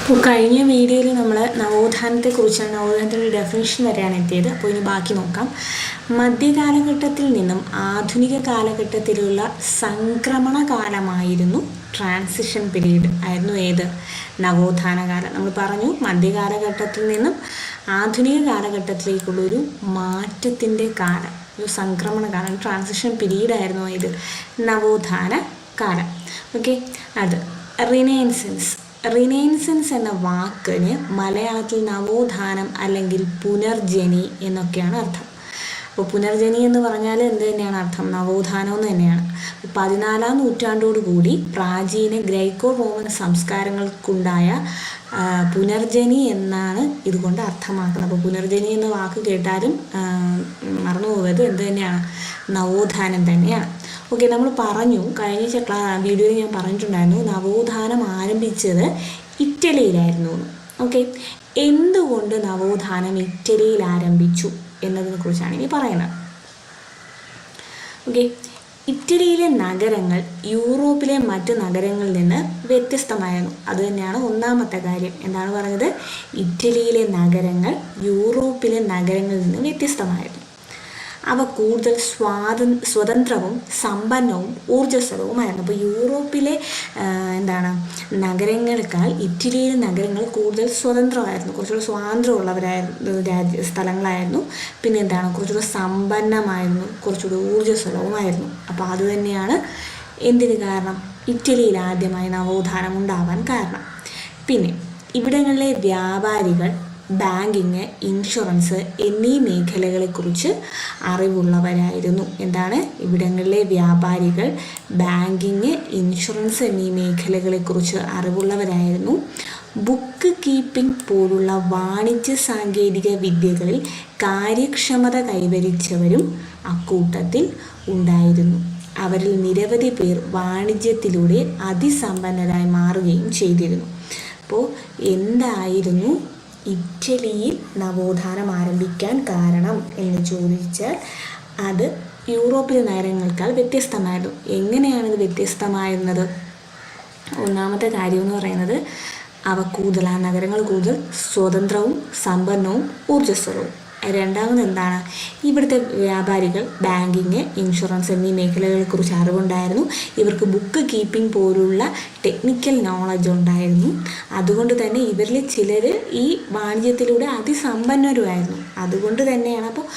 അപ്പോൾ കഴിഞ്ഞ വീഡിയോയിൽ നമ്മൾ നവോത്ഥാനത്തെക്കുറിച്ചാണ്, നവോത്ഥാനത്തിൻ്റെ ഡെഫിനിഷൻ വരെയാണ് എത്തിയത്. അപ്പോൾ ഇനി ബാക്കി നോക്കാം. മധ്യകാലഘട്ടത്തിൽ നിന്നും ആധുനിക കാലഘട്ടത്തിലുള്ള സംക്രമണ കാലമായിരുന്നു, ട്രാൻസിഷൻ പീരീഡ് ആയിരുന്നു ഏത്? നവോത്ഥാന കാലം. നമ്മൾ പറഞ്ഞു മധ്യകാലഘട്ടത്തിൽ നിന്നും ആധുനിക കാലഘട്ടത്തിലേക്കുള്ളൊരു മാറ്റത്തിൻ്റെ കാലം, ഒരു സംക്രമണ കാലം, ട്രാൻസിഷൻ പീരീഡ് ആയിരുന്നു ഇത് നവോത്ഥാന കാലം. ഓക്കെ, അത് റിനൈൻസൻസ് എന്ന വാക്കിന് മലയാളത്തിൽ നവോത്ഥാനം അല്ലെങ്കിൽ പുനർജനി എന്നൊക്കെയാണ് അർത്ഥം. അപ്പോൾ പുനർജനി എന്ന് പറഞ്ഞാൽ എന്ത് തന്നെയാണ് അർത്ഥം? നവോത്ഥാനം എന്ന് തന്നെയാണ്. 14-ാം നൂറ്റാണ്ടോടുകൂടി പ്രാചീന ഗ്രൈക്കോ റോമൻ സംസ്കാരങ്ങൾക്കുണ്ടായ പുനർജനി എന്നാണ് ഇതുകൊണ്ട് അർത്ഥമാക്കുന്നത്. അപ്പോൾ പുനർജനി എന്ന വാക്ക് കേട്ടാലും മറന്നു പോകരുത്, എന്ത് തന്നെയാണ്? നവോത്ഥാനം തന്നെയാണ്. ഓക്കെ, നമ്മൾ പറഞ്ഞു, കഴിഞ്ഞ വീഡിയോയിൽ ഞാൻ പറഞ്ഞിട്ടുണ്ടായിരുന്നു നവോത്ഥാനം ആരംഭിച്ചത് ഇറ്റലിയിലായിരുന്നു. ഓക്കെ, എന്തുകൊണ്ട് നവോത്ഥാനം ഇറ്റലിയിൽ ആരംഭിച്ചു എന്നതിനെ കുറിച്ചാണ് ഇനി പറയുന്നത്. ഓക്കെ, ഇറ്റലിയിലെ നഗരങ്ങൾ യൂറോപ്പിലെ മറ്റു നഗരങ്ങളിൽ നിന്ന് വ്യത്യസ്തമായിരുന്നു. അതുതന്നെയാണ് ഒന്നാമത്തെ കാര്യം. എന്താണ് പറഞ്ഞത്? ഇറ്റലിയിലെ നഗരങ്ങൾ യൂറോപ്പിലെ നഗരങ്ങളിൽ നിന്ന് വ്യത്യസ്തമായിരുന്നു. അവ കൂടുതൽ സ്വതന്ത്രവും സമ്പന്നവും ഊർജ്ജസ്വലവുമായിരുന്നു. അപ്പോൾ യൂറോപ്പിലെ നഗരങ്ങളെക്കാൾ ഇറ്റലിയിലെ നഗരങ്ങൾ കൂടുതൽ സ്വതന്ത്രമായിരുന്നു, കുറച്ചുകൂടി സ്വാതന്ത്ര്യമുള്ളവരായിരുന്നു, സ്ഥലങ്ങളായിരുന്നു. പിന്നെ കുറച്ചുകൂടി സമ്പന്നമായിരുന്നു, കുറച്ചുകൂടി ഊർജ്ജസ്വലവുമായിരുന്നു. അപ്പോൾ അതുതന്നെയാണ് എന്തിന് കാരണം? ഇറ്റലിയിൽ ആദ്യമായി നവോത്ഥാനം ഉണ്ടാവാൻ കാരണം. പിന്നെ ഇവിടങ്ങളിലെ വ്യാപാരികൾ ബാങ്കിങ്, ഇൻഷുറൻസ് എന്നീ മേഖലകളെക്കുറിച്ച് അറിവുള്ളവരായിരുന്നു. ഇവിടങ്ങളിലെ വ്യാപാരികൾ ബാങ്കിങ്, ഇൻഷുറൻസ് എന്നീ മേഖലകളെക്കുറിച്ച് അറിവുള്ളവരായിരുന്നു. ബുക്ക് കീപ്പിംഗ് പോലുള്ള വാണിജ്യ സാങ്കേതിക വിദ്യകളിൽ കാര്യക്ഷമത കൈവരിച്ചവരും അക്കൂട്ടത്തിൽ ഉണ്ടായിരുന്നു. അവരിൽ നിരവധി പേർ വാണിജ്യത്തിലൂടെ അതിസമ്പന്നരായി മാറുകയും ചെയ്തിരുന്നു. അപ്പോൾ എന്തായിരുന്നു ഇറ്റലിയിൽ നവോത്ഥാനം ആരംഭിക്കാൻ കാരണം എന്ന് ചോദിച്ചാൽ അത് യൂറോപ്പിലെ നഗരങ്ങളെക്കാൾ വ്യത്യസ്തമായിരുന്നു. എങ്ങനെയാണിത് വ്യത്യസ്തമായിരുന്നത്? ഒന്നാമത്തെ കാര്യം എന്ന് പറയുന്നത് ആ നഗരങ്ങൾ കൂടുതൽ സ്വതന്ത്രവും സമ്പന്നവും ഊർജ്ജസ്വലവും. രണ്ടാമത് ഇവിടുത്തെ വ്യാപാരികൾ ബാങ്കിങ്, ഇൻഷുറൻസ് എന്നീ മേഖലകളെക്കുറിച്ച് അറിവുണ്ടായിരുന്നു. ഇവർക്ക് ബുക്ക് കീപ്പിംഗ് പോലുള്ള ടെക്നിക്കൽ നോളജ് ഉണ്ടായിരുന്നു. അതുകൊണ്ട് തന്നെ ഇവരിൽ ചിലർ ഈ വാണിജ്യത്തിലൂടെ അതിസമ്പന്നരുമായിരുന്നു. അതുകൊണ്ട് തന്നെയാണ് അപ്പോൾ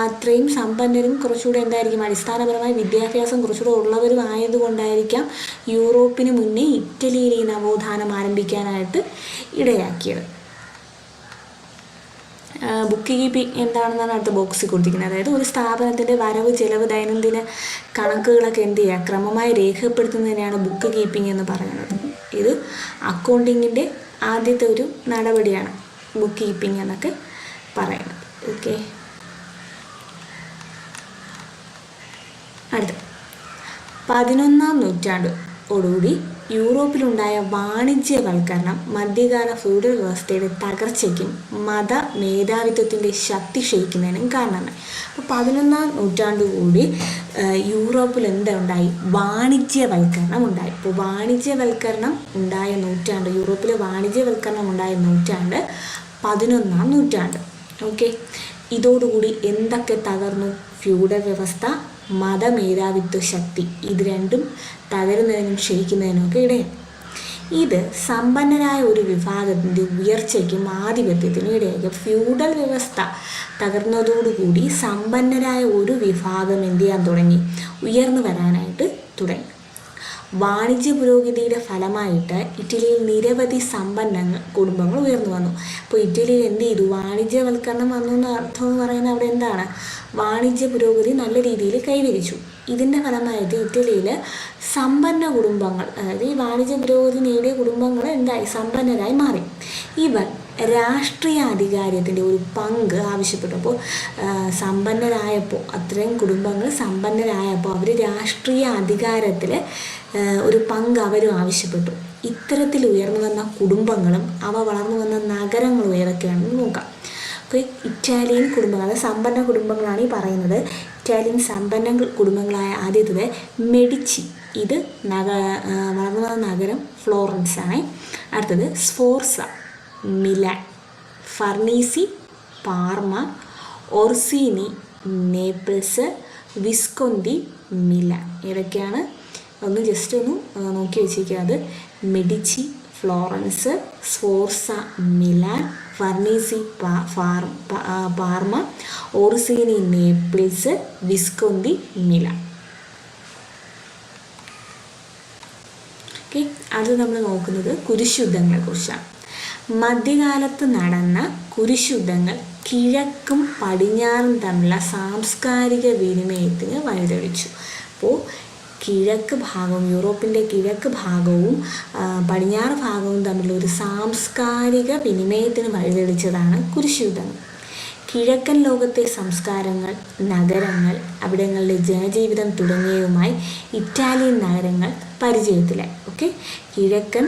അത്രയും സമ്പന്നരും കുറച്ചുകൂടെ അടിസ്ഥാനപരമായ വിദ്യാഭ്യാസം കുറച്ചുകൂടെ ഉള്ളവരും ആയതുകൊണ്ടായിരിക്കാം യൂറോപ്പിന് മുന്നേ ഇറ്റലിയിൽ ഈ നവോത്ഥാനം ആരംഭിക്കാനായിട്ട് ഇടയാക്കിയത്. ബുക്ക് കീപ്പിംഗ് എന്താണെന്നാണ് അടുത്ത ബോക്സിൽ കൊടുത്തിരിക്കുന്നത്. അതായത് ഒരു സ്ഥാപനത്തിൻ്റെ വരവ്, ചെലവ്, ദൈനംദിന കണക്കുകളൊക്കെ ക്രമമായി രേഖപ്പെടുത്തുന്നതിനെയാണ് ബുക്ക് കീപ്പിംഗ് എന്ന് പറയുന്നത്. ഇത് അക്കൗണ്ടിങ്ങിൻ്റെ ആദ്യത്തെ ഒരു നടപടിയാണ് ബുക്ക് കീപ്പിംഗ് എന്നൊക്കെ പറയുന്നത്. ഓക്കെ, അടുത്ത 11-ാം നൂറ്റാണ്ടോടുകൂടി യൂറോപ്പിലുണ്ടായ വാണിജ്യവൽക്കരണം മധ്യകാല ഫ്യൂഡൽ വ്യവസ്ഥയുടെ തകർച്ചയ്ക്കും മത മേധാവിത്വത്തിൻ്റെ ശക്തി ക്ഷയിക്കുന്നതിനും കാരണമായി. അപ്പോൾ 11-ാം നൂറ്റാണ്ടോടുകൂടി യൂറോപ്പിൽ വാണിജ്യവൽക്കരണം ഉണ്ടായി. അപ്പോൾ വാണിജ്യവൽക്കരണം ഉണ്ടായ നൂറ്റാണ്ട്, യൂറോപ്പിലെ വാണിജ്യവൽക്കരണം ഉണ്ടായ നൂറ്റാണ്ട് 11-ാം നൂറ്റാണ്ട്. ഓക്കെ, ഇതോടുകൂടി എന്തൊക്കെ തകർന്നു? ഫ്യൂഡൽ വ്യവസ്ഥ, മതമേധാവിത്വ ശക്തി, ഇത് രണ്ടും തകരുന്നതിനും ക്ഷയിക്കുന്നതിനുമൊക്കെ ഇടയായി. ഇത് സമ്പന്നരായ ഒരു വിഭാഗത്തിൻ്റെ ഉയർച്ചയ്ക്കും ആധിപത്യത്തിനും ഇടയാക്കി. ഫ്യൂഡൽ വ്യവസ്ഥ തകർന്നതോടുകൂടി സമ്പന്നരായ ഒരു വിഭാഗം എന്ത് ചെയ്യാൻ തുടങ്ങി? ഉയർന്നു വരാനായിട്ട് തുടങ്ങി. വാണിജ്യ പുരോഗതിയുടെ ഫലമായിട്ട് ഇറ്റലിയിൽ നിരവധി കുടുംബങ്ങൾ ഉയർന്നു വന്നു. അപ്പോൾ ഇറ്റലിയിൽ എന്ത് ചെയ്തു? വാണിജ്യവൽക്കരണം വന്നു എന്ന അർത്ഥം എന്ന് പറയുന്നത് അവിടെ വാണിജ്യ പുരോഗതി നല്ല രീതിയിൽ കൈവരിച്ചു. ഇതിൻ്റെ ഫലമായിട്ട് ഇറ്റലിയിൽ സമ്പന്ന കുടുംബങ്ങൾ, അതായത് ഈ വാണിജ്യ പുരോഗതി നേടിയ കുടുംബങ്ങൾ സമ്പന്നരായി മാറി. ഇവർ രാഷ്ട്രീയ അധികാരത്തിൻ്റെ ഒരു പങ്ക് ആവശ്യപ്പെട്ടു. അപ്പോൾ സമ്പന്നരായപ്പോൾ, അത്രയും കുടുംബങ്ങൾ സമ്പന്നരായപ്പോൾ അവർ രാഷ്ട്രീയ അധികാരത്തിൽ ഒരു പങ്ക് അവരും ആവശ്യപ്പെട്ടു. ഇത്തരത്തിൽ ഉയർന്നു വന്ന കുടുംബങ്ങളും അവ വളർന്നു വന്ന നഗരങ്ങളും ഏതൊക്കെയാണെന്ന് നോക്കാം. അപ്പോൾ ഇറ്റാലിയൻ കുടുംബങ്ങൾ, അതായത് സമ്പന്ന കുടുംബങ്ങളാണ് ഈ പറയുന്നത്. ഇറ്റാലിയൻ സമ്പന്ന കുടുംബങ്ങളായ ആദ്യത്തേത് മെഡിച്ചി. ഇത് വളർന്നു വന്ന നഗരം ഫ്ലോറൻസ് ആണ്. അടുത്തത് Sforza, Milan, Farnese, Parma, Orsini, Naples, Visconti, Milan. ഏതൊക്കെയാണ്? ഒന്ന് ജസ്റ്റ് ഒന്ന് നോക്കി വെച്ചിരിക്കുക. അത് Medici Florence, Sforza Milan, Farnese Parma, Orsini Naples, Visconti Milan. Okay, അത് നമ്മൾ നോക്കുന്നത് കുരിശുദ്ധങ്ങളെക്കുറിച്ചാണ്. മധ്യകാലത്ത് നടന്ന കുരിശുദ്ധങ്ങൾ കിഴക്കും പടിഞ്ഞാറും തമ്മിലുള്ള സാംസ്കാരിക വിനിമയത്തിന് വഴിതെളിച്ചു. അപ്പോൾ കിഴക്ക് ഭാഗവും യൂറോപ്പിൻ്റെ കിഴക്ക് ഭാഗവും പടിഞ്ഞാറ് ഭാഗവും തമ്മിലുള്ള ഒരു സാംസ്കാരിക വിനിമയത്തിന് വഴിതെളിച്ചതാണ് കുരിശുയുദ്ധങ്ങൾ. കിഴക്കൻ ലോകത്തെ സംസ്കാരങ്ങൾ, നഗരങ്ങൾ, അവിടങ്ങളിലെ ജനജീവിതം തുടങ്ങിയവയുമായി ഇറ്റാലിയൻ നഗരങ്ങൾ പരിചയത്തിലായി. ഓക്കെ, കിഴക്കൻ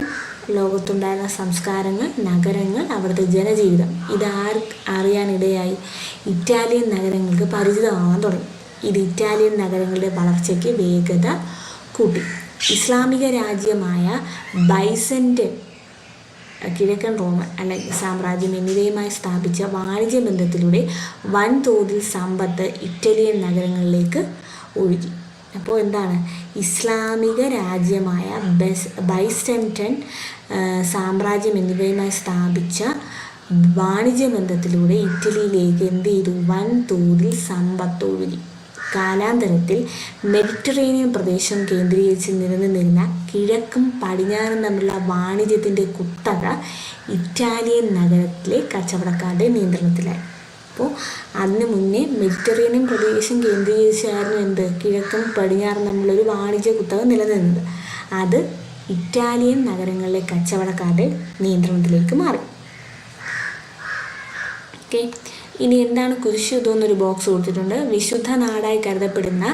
ലോകത്തുണ്ടായിരുന്ന സംസ്കാരങ്ങൾ, നഗരങ്ങൾ, അവിടുത്തെ ജനജീവിതം അറിയാനിടയായി ഇറ്റാലിയൻ നഗരങ്ങൾക്ക് പരിചിതമാവാൻ തുടങ്ങി. ഇത് ഇറ്റാലിയൻ നഗരങ്ങളുടെ വളർച്ചയ്ക്ക് വേഗത കൂട്ടി. ഇസ്ലാമിക രാജ്യമായ ബൈസന്റൈൻ, കിഴക്കൻ റോമൻ അല്ലെങ്കിൽ സാമ്രാജ്യം എന്നിവയുമായി സ്ഥാപിച്ച വാണിജ്യ ബന്ധത്തിലൂടെ വൻതോതിൽ സമ്പത്ത് ഇറ്റാലിയൻ നഗരങ്ങളിലേക്ക് ഒഴുകി. അപ്പോൾ എന്താണ്? ഇസ്ലാമിക രാജ്യമായ ബൈസന്റൈൻ സാമ്രാജ്യം എന്നിവയുമായി സ്ഥാപിച്ച വാണിജ്യ ബന്ധത്തിലൂടെ ഇറ്റലിയിലേക്ക് എന്ത് ചെയ്തു? വൻതോതിൽ സമ്പത്ത് ഒഴുകി. കാലാന്തരത്തിൽ മെഡിറ്ററേനിയൻ പ്രദേശം കേന്ദ്രീകരിച്ച് നിലനിന്നിരുന്ന കിഴക്കും പടിഞ്ഞാറും തമ്മിലുള്ള വാണിജ്യത്തിൻ്റെ കുത്തക ഇറ്റാലിയൻ നഗരത്തിലെ കച്ചവടക്കാരുടെ നിയന്ത്രണത്തിലായി. അപ്പോൾ അതിന് മുന്നേ മെഡിറ്ററേനിയൻ പ്രദേശം കേന്ദ്രീകരിച്ചായിരുന്നു എന്ത്? കിഴക്കും പടിഞ്ഞാറും തമ്മിലൊരു വാണിജ്യ കുത്തക നിലനിന്നത്. അത് ഇറ്റാലിയൻ നഗരങ്ങളിലെ കച്ചവടക്കാരുടെ നിയന്ത്രണത്തിലേക്ക് മാറി. ഓക്കെ, ഇനി എന്താണ് കുരിശുയുദ്ധം എന്നൊരു ബോക്സ് കൊടുത്തിട്ടുണ്ട്. വിശുദ്ധ നാടായി കരുതപ്പെടുന്ന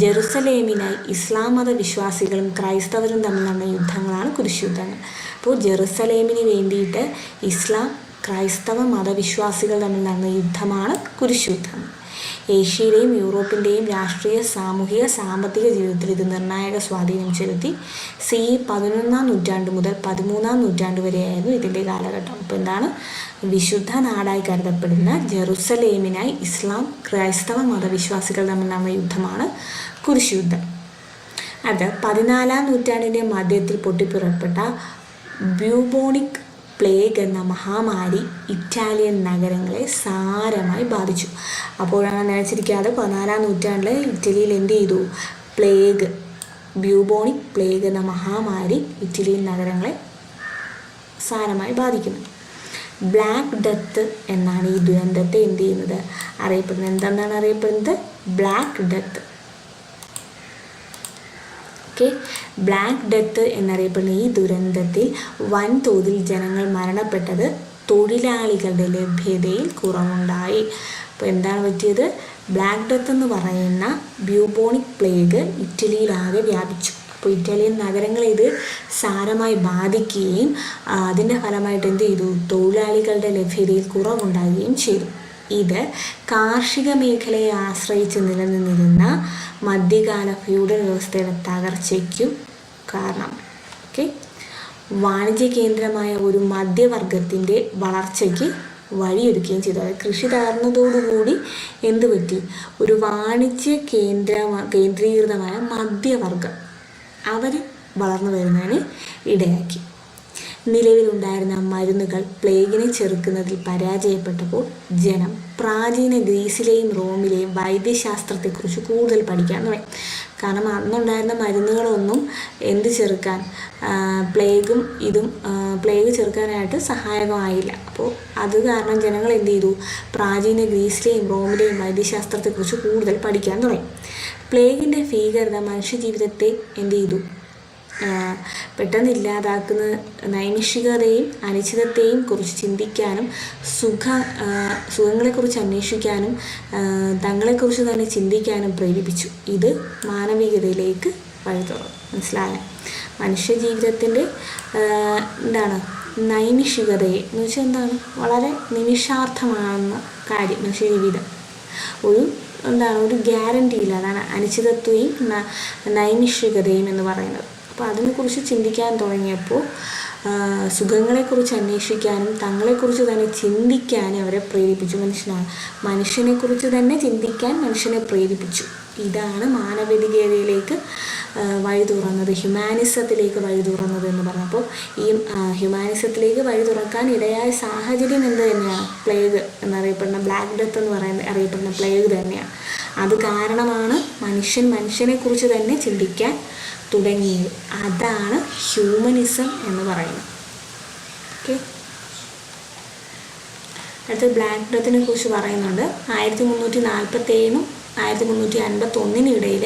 ജെറുസലേമിനായി ഇസ്ലാം മത വിശ്വാസികളും ക്രൈസ്തവരും തമ്മിൽ നടന്ന യുദ്ധങ്ങളാണ് കുരിശുയുദ്ധങ്ങൾ. അപ്പോൾ ജെറുസലേമിന് വേണ്ടിയിട്ട് ഇസ്ലാം ക്രൈസ്തവ മതവിശ്വാസികൾ തമ്മിൽ നടന്ന യുദ്ധമാണ് കുരിശുയുദ്ധം. ഏഷ്യയിലെയും യൂറോപ്പിൻ്റെയും രാഷ്ട്രീയ, സാമൂഹിക, സാമ്പത്തിക ജീവിതത്തിൽ ഇത് നിർണായക സ്വാധീനം ചെലുത്തി. CE 11-ാം നൂറ്റാണ്ട് മുതൽ 13-ാം നൂറ്റാണ്ട് വരെയായിരുന്നു ഇതിൻ്റെ കാലഘട്ടം. അപ്പോൾ എന്താണ്? വിശുദ്ധ നാടായി കരുതപ്പെടുന്ന ജെറുസലേമിനായി ഇസ്ലാം ക്രൈസ്തവ മതവിശ്വാസികൾ തമ്മിൽ നടന്ന യുദ്ധമാണ് കുരിശുയുദ്ധം. അത് 14-ാം നൂറ്റാണ്ടിൻ്റെ മധ്യത്തിൽ പൊട്ടിപ്പുറപ്പെട്ട ബ്യൂബോണിക് പ്ലേഗ് എന്ന മഹാമാരി ഇറ്റാലിയൻ നഗരങ്ങളെ സാരമായി ബാധിച്ചു. അപ്പോഴാണ് നിലച്ചിരിക്കാതെ 14-ാം നൂറ്റാണ്ടിൽ ഇറ്റലിയിൽ എന്ത് ചെയ്തു? ബ്യൂബോണിക് പ്ലേഗ് എന്ന മഹാമാരി ഇറ്റലിയൻ നഗരങ്ങളെ സാരമായി ബാധിക്കുന്നു. ബ്ലാക്ക് ഡെത്ത് എന്നാണ് ഈ ദുരന്തത്തെ എന്ത് ചെയ്യുന്നത്? അറിയപ്പെടുന്നത്. എന്താണ് അറിയപ്പെടുന്നത്? Black death. Okay, black death എന്നറിയപ്പെടുന്ന ഈ ദുരന്തത്തിൽ വൻതോതിൽ ജനങ്ങൾ മരണപ്പെട്ടത് തൊഴിലാളികളുടെ ലഭ്യതയിൽ കുറവുണ്ടായി. അപ്പോൾ എന്താണ് പറ്റിയത്? ബ്ലാക്ക് ഡെത്ത് എന്ന് പറയുന്ന ബ്യൂബോണിക് പ്ലേഗ് ഇറ്റലിയിലാകെ വ്യാപിച്ചു. അപ്പോൾ ഇറ്റാലിയൻ നഗരങ്ങളെ ഇത് സാരമായി ബാധിക്കുകയും അതിൻ്റെ ഫലമായിട്ട് എന്ത് ചെയ്തു? തൊഴിലാളികളുടെ ലഭ്യതയിൽ കുറവുണ്ടാകുകയും ചെയ്തു. ഇത് കാർഷിക മേഖലയെ ആശ്രയിച്ച് നിലനിന്നിരുന്ന മധ്യകാല ഫ്യൂഡൽ വ്യവസ്ഥയുടെ തകർച്ചയ്ക്കും കാരണം. ഓക്കെ, വാണിജ്യ കേന്ദ്രമായ ഒരു മധ്യവർഗത്തിൻ്റെ വളർച്ചയ്ക്ക് വഴിയൊരുക്കുകയും ചെയ്തു. അതായത് കൃഷി തകർന്നതോടുകൂടി എന്ത് പറ്റി? ഒരു വാണിജ്യ കേന്ദ്രീകൃതമായ മധ്യവർഗം അവർ വളർന്നു വരുന്നതിന് ഇടയാക്കി. നിലവിലുണ്ടായിരുന്ന മരുന്നുകൾ പ്ലേഗിനെ ചെറുക്കുന്നതിൽ പരാജയപ്പെട്ടപ്പോൾ ജനം പ്രാചീന ഗ്രീസിലെയും റോമിലെയും വൈദ്യശാസ്ത്രത്തെക്കുറിച്ച് കൂടുതൽ പഠിക്കാൻ തുടങ്ങി. കാരണം അന്നുണ്ടായിരുന്ന മരുന്നുകളൊന്നും എന്ത് ചെറുക്കാൻ, പ്ലേഗ് ചെറുക്കാനായിട്ട് സഹായകമായില്ല. അപ്പോൾ അത് കാരണം ജനങ്ങൾ എന്ത് ചെയ്തു? പ്രാചീന ഗ്രീസിലെയും റോമിലെയും വൈദ്യശാസ്ത്രത്തെക്കുറിച്ച് കൂടുതൽ പഠിക്കാൻ തുടങ്ങി. പ്ലേഗിൻ്റെ ഭീകരത മനുഷ്യജീവിതത്തെ എന്ത് ചെയ്തു? പെട്ടെന്ന് ഇല്ലാതാക്കുന്ന നൈമിഷികതയും അനിശ്ചിതത്തെയും കുറിച്ച് ചിന്തിക്കാനും സുഖങ്ങളെക്കുറിച്ച് അന്വേഷിക്കാനും തങ്ങളെക്കുറിച്ച് തന്നെ ചിന്തിക്കാനും പ്രേരിപ്പിച്ചു. ഇത് മാനവികതയിലേക്ക് വഴി തുറന്നു. മനസ്സിലായ? മനുഷ്യജീവിതത്തിൻ്റെ എന്താണ് നൈമിഷികതയെ എന്ന് വെച്ചാൽ എന്താണ്? വളരെ നിമിഷാർത്ഥമാകുന്ന കാര്യം. മനുഷ്യജീവിതം ഒരു എന്താണ് ഒരു ഗ്യാരണ്ടി ഇല്ല. അതാണ് അനിശ്ചിതത്വയും നൈമിഷികതയും എന്ന് പറയുന്നത്. അപ്പോൾ അതിനെക്കുറിച്ച് ചിന്തിക്കാൻ തുടങ്ങിയപ്പോൾ സുഖങ്ങളെക്കുറിച്ച് അന്വേഷിക്കാനും തങ്ങളെക്കുറിച്ച് തന്നെ ചിന്തിക്കാനും അവരെ പ്രേരിപ്പിച്ചു. മനുഷ്യനെക്കുറിച്ച് തന്നെ ചിന്തിക്കാൻ മനുഷ്യനെ പ്രേരിപ്പിച്ചു. ഇതാണ് മാനവികതയിലേക്ക് വഴി തുറന്നത്, ഹ്യൂമാനിസത്തിലേക്ക് വഴി തുറന്നത് എന്ന് പറഞ്ഞപ്പോൾ ഈ ഹ്യൂമാനിസത്തിലേക്ക് വഴി തുറക്കാൻ ഇടയായ സാഹചര്യം എന്ത് തന്നെയാണ്? പ്ലേഗ് എന്നറിയപ്പെടുന്ന ബ്ലാക്ക് ഡെത്ത് എന്ന് അറിയപ്പെടുന്ന പ്ലേഗ് തന്നെയാണ്. അത് കാരണമാണ് മനുഷ്യനെക്കുറിച്ച് തന്നെ ചിന്തിക്കാൻ തുടങ്ങിയത്. അതാണ് ഹ്യൂമനിസം എന്ന് പറയുന്നത്. ഓക്കെ, അടുത്ത ബ്ലാക്ക് ഡെത്തിനെ കുറിച്ച് പറയുന്നുണ്ട്. 1347 1351 ഇടയിൽ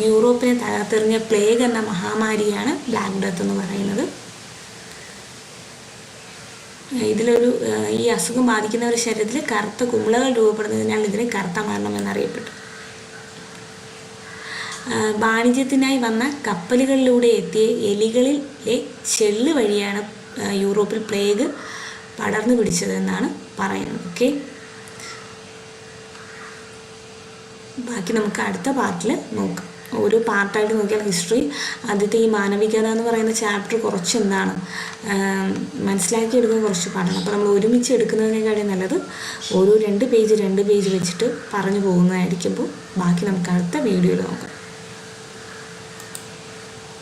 യൂറോപ്പിനെ തകർത്തെറിഞ്ഞ പ്ലേഗ് എന്ന മഹാമാരിയാണ് ബ്ലാക്ക് ഡെത്ത് എന്ന് പറയുന്നത്. ഈ അസുഖം ബാധിക്കുന്നവരുടെ ശരീരത്തിൽ കറുത്ത കുമിളകൾ രൂപപ്പെടുന്നതിനാൽ ഇതിനെ കറുത്ത മരണം എന്നറിയപ്പെട്ടു. വാണിജ്യത്തിനായി വന്ന കപ്പലുകളിലൂടെ എത്തിയ എലികളിലെ ചെള്ള് വഴിയാണ് യൂറോപ്പിൽ പ്ലേഗ് പടർന്നു പിടിച്ചതെന്നാണ് പറയുന്നത്. ഓക്കെ, ബാക്കി നമുക്ക് അടുത്ത പാർട്ടിൽ നോക്കാം. ഒരു പാർട്ടായിട്ട് നോക്കിയാൽ ഹിസ്റ്ററി ആദ്യത്തെ ഈ മാനവികത എന്ന് പറയുന്ന ചാപ്റ്റർ കുറച്ച് എന്താണ് മനസ്സിലാക്കിയെടുക്കാൻ കുറച്ച് പാടാണ്. അപ്പോൾ നമ്മൾ ഒരുമിച്ച് എടുക്കുന്നതിനേക്കാളും നല്ലത് ഓരോ 2 പേജ് വെച്ചിട്ട് പറഞ്ഞു പോകുന്നതായിരിക്കുമ്പോൾ ബാക്കി നമുക്ക് അടുത്ത വീഡിയോയിൽ നോക്കാം.